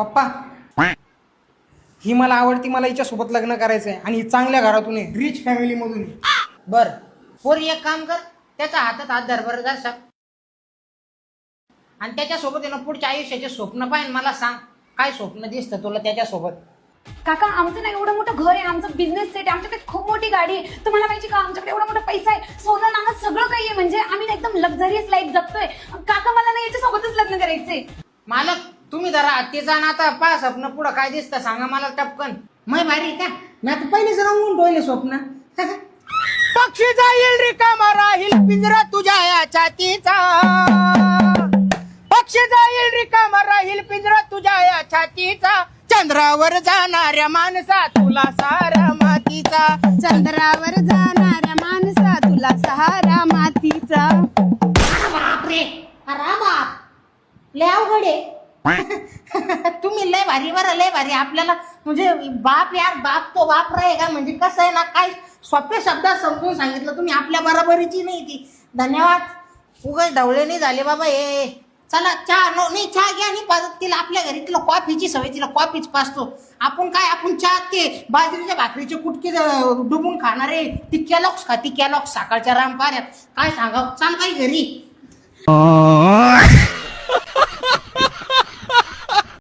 पप्पा ही मला आवडती, मला हिच्यासोबत लग्न करायचंय आणि ही चांगल्या घरातून आहे, रिच फॅमिली मधून आहे. बर पोरी एक काम कर, त्याच्या हातात हात धर बरं जरासा आणि त्याच्यासोबत आहे ना पुढच्या आयुष्याचे स्वप्न पाहिजे. मला सांग काय स्वप्न दिसतं तुला त्याच्यासोबत? काका आमचं ना एवढं मोठं घर आहे, आमचं बिझनेस सेट आहे, आमच्याकडे खूप मोठी गाडी आहे. तुम्हाला माहिती का आमच्याकडे एवढा मोठा पैसा आहे, सोनं नाणं सगळं काही आहे. म्हणजे आम्ही ना एकदम लक्झरियस लाईफ जगतोय. काका मला ना याच्यासोबतच लग्न करायचंय. मालक तुम्ही जरा हत्तीचा ना आता पा स्वप्न पुढं काय दिसतं सांगा मला टपकन. मै भारी का मी आता पहिलेच रंगून ठेवले स्वप्न. पक्षी जाईल रिकामा राहील पिंजरा तुझ्या या छातीचा, पक्षी जाईल रिकामा राहील पिंजरा तुझ्या या छातीचा, चंद्रावर जाणाऱ्या माणसा तुला सारा मातीचा, चंद्रावर जाणाऱ्या माणसा तुला सहारा मातीचा. बापरे अरे बाप लय अवघड आहे. तुम्ही लय भारी बरं लय भारी. आपल्याला म्हणजे बाप यार बाप तो बाप का म्हणजे कसं आहे ना काय सोप्या शब्दात समजून सांगितलं तुम्ही. आपल्या बरोबरीची नाही ती. धन्यवाद. उगाच ढवळे नाही झाले बाबा हे. चला चहा नाही चहा घ्या आणि पाजत तिला आपल्या घरी तिला कॉफीची सवय, तिला कॉफीच पाजतो आपण. काय आपण चहा ते बाजरीच्या भाकरीचे कुटके डुबून खाणारे ती कॅलॉक्स खाती कॅलॉक्स सकाळच्या राम पाऱ्यात. काय सांगावं चाल बाई घरी.